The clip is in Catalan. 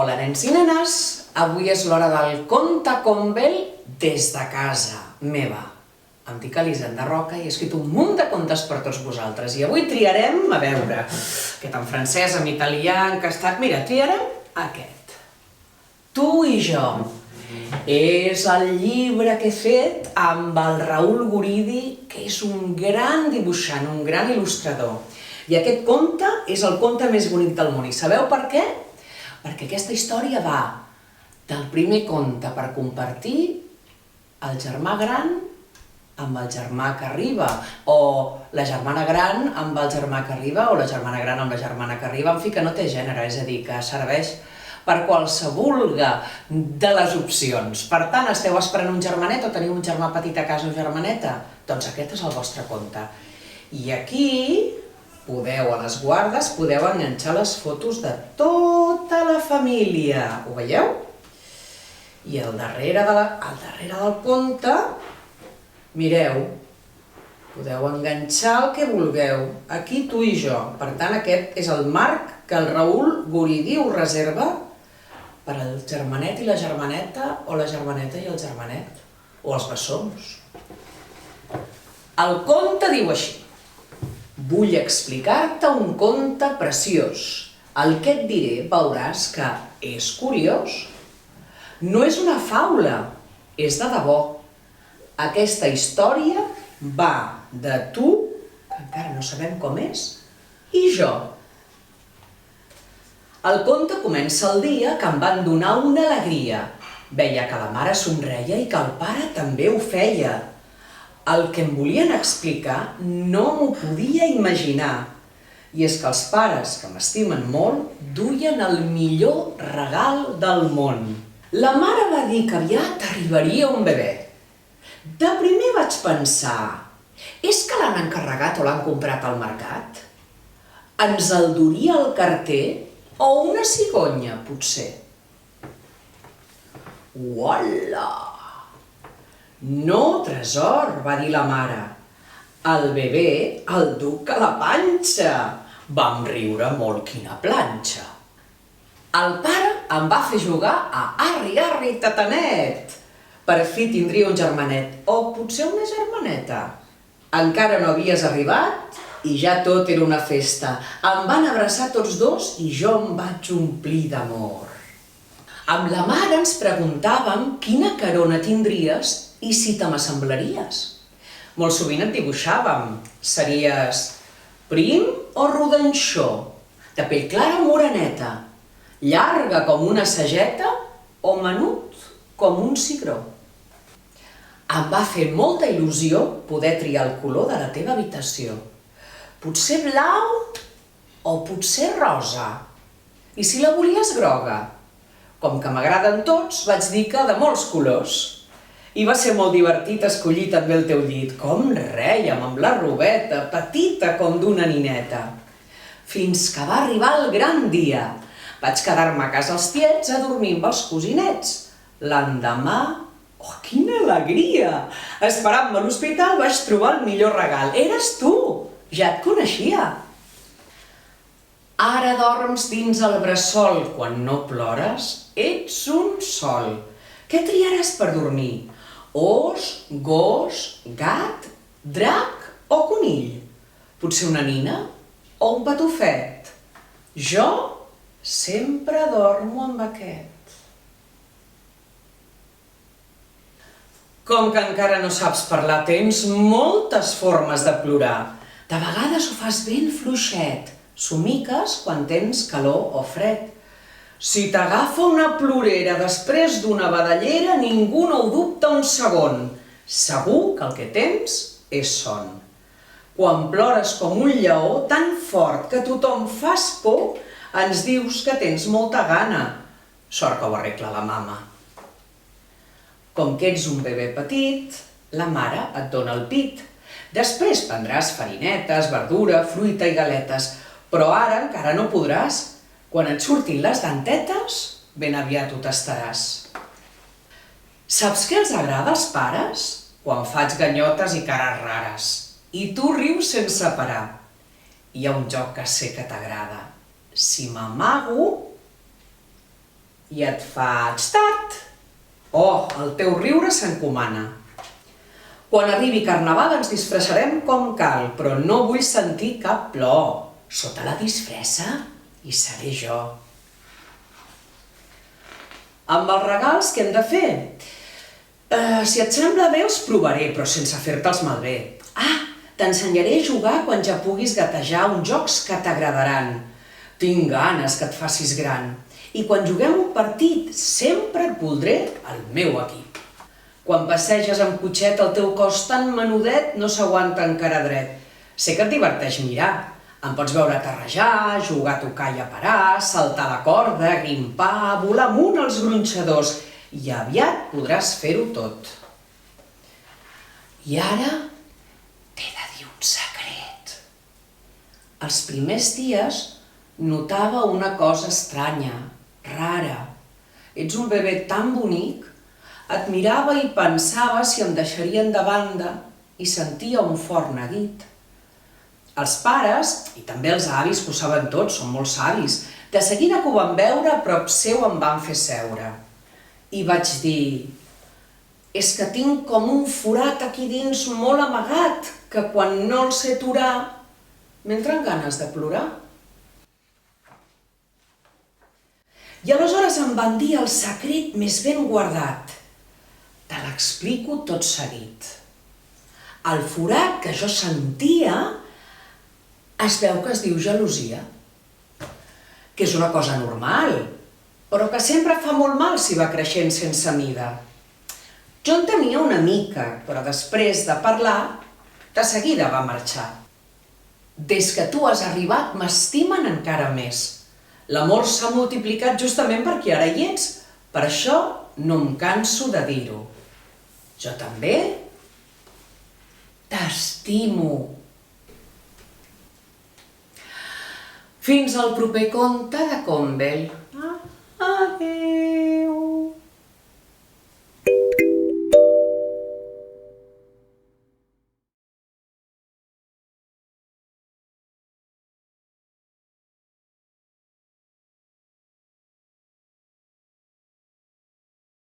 Hola, nens i nenes! Avui és l'hora del conte Convel des de casa meva. Em dic Elisenda Roca i he escrit un munt de contes per tots vosaltres. I avui triarem, a veure, aquest en francès, en italià, en castellà... Mira, triarem aquest. Tu i jo. És el llibre que he fet amb el Raül Guridi, que és un gran dibuixant, un gran il·lustrador. I aquest conte és el conte més bonic del món. I sabeu per què? Perquè aquesta història va del primer conte per compartir el germà gran amb el germà que arriba, o la germana gran amb el germà que arriba, o la germana gran amb la germana que arriba, en fi, que no té gènere, és a dir, que serveix per qualsevol de les opcions. Per tant, esteu esperant un germanet o teniu un germà petit a casa o germaneta? Doncs aquest és el vostre conte. I aquí podeu, a les guardes, podeu enganxar les fotos de tota la família. Ho veieu? I al darrere del conte, mireu, podeu enganxar el que vulgueu. Aquí tu i jo. Per tant, aquest és el marc que el Raül Guridi us reserva per al germanet i la germaneta, o la germaneta i el germanet, o els bessons. El conte diu així: vull explicar-te un conte preciós. El que et diré veuràs que és curiós. No és una faula, és de debò. Aquesta història va de tu, que encara no sabem com és, i jo. El conte comença el dia que em van donar una alegria. Veia que la mare somreia i que el pare també ho feia. El que em volien explicar no m'ho podia imaginar. I és que els pares, que m'estimen molt, duien el millor regal del món. La mare va dir que aviat arribaria un bebè. De primer vaig pensar, és que l'han encarregat o l'han comprat al mercat? Ens el duria el carter o una cigonya, potser? Uala! No, tresor, va dir la mare. El bebè el duc a la panxa. Vam riure molt, quina planxa. El pare em va fer jugar a arri, arri, tatanet. Per fi tindria un germanet, o potser una germaneta. Encara no havies arribat i ja tot era una festa. Em van abraçar tots dos i jo em vaig omplir d'amor. Amb la mare ens preguntàvem quina carona tindries i si te m'assemblaries. Molt sovint et dibuixàvem. Series prim o rodanxó, de pell clara o moreneta, llarga com una sageta o menut com un cigró. Em va fer molta il·lusió poder triar el color de la teva habitació. Potser blau o potser rosa. I si la volies groga? Com que m'agraden tots, vaig dir que de molts colors. I va ser molt divertit escollir també el teu llit. Com rèiem amb la robeta, petita com d'una nineta. Fins que va arribar el gran dia. Vaig quedar-me a casa els tiets a dormir amb els cosinets. L'endemà, oh, quina alegria! Esperant-me a l'hospital vaig trobar el millor regal. Eres tu! Ja et coneixia. Ara dorms dins el bressol. Quan no plores, ets un sol. Què triaràs per dormir? Os, gos, gat, drac o conill? Potser una nina o un patufet? Jo sempre dormo amb aquest. Com que encara no saps parlar, tens moltes formes de plorar. De vegades ho fas ben fluixet, somiques quan tens calor o fred. Si t'agafa una plorera després d'una badallera, ningú no ho dubta un segon. Segur que el que tens és son. Quan plores com un lleó, tan fort que tothom fas por, ens dius que tens molta gana. Sort que ho arregla la mama. Com que ets un bebè petit, la mare et dona el pit. Després prendràs farinetes, verdura, fruita i galetes, però ara encara no podràs. Quan et surtin les dentetes, ben aviat ho tastaràs. Saps què els agrada als pares? Quan faig ganyotes i cares rares. I tu rius sense parar. Hi ha un joc que sé que t'agrada. Si m'amago, i et fa xtat. Oh, el teu riure s'encomana. Quan arribi Carnaval ens disfressarem com cal, però no vull sentir cap plor. Sota la disfressa hi seré jo. Amb els regals què hem de fer? Si et sembla bé els provaré, però sense fer-te'ls malbé. T'ensenyaré a jugar quan ja puguis gatejar uns jocs que t'agradaran. Tinc ganes que et facis gran. I quan juguem un partit, sempre et voldré al meu equip. Quan passeges amb cotxet el teu cos tan menudet no s'aguanta encara dret. Sé que et diverteix mirar. Em pots veure terrejar, jugar a tocar i a parar, saltar la corda, grimpar, volar amunt els gronxadors i aviat podràs fer-ho tot. I ara t'he de dir un secret. Els primers dies notava una cosa estranya, rara. Ets un bebè tan bonic, et mirava i pensava si em deixarien de banda i sentia un fort neguit. Els pares, i també els avis, que ho saben tots, són molt savis, de seguida que ho van veure, a prop seu em van fer seure. I vaig dir, és que tinc com un forat aquí dins molt amagat, que quan no el sé aturar, m'entren ganes de plorar. I aleshores em van dir el secret més ben guardat. Te l'explico tot seguit. El forat que jo sentia es veu que es diu gelosia, que és una cosa normal, però que sempre fa molt mal si va creixent sense mida. Jo en tenia una mica, però després de parlar, de seguida va marxar. Des que tu has arribat m'estimen encara més. L'amor s'ha multiplicat justament perquè ara hi ets, per això no em canso de dir-ho. Jo també t'estimo. Fins al proper conte de Combel.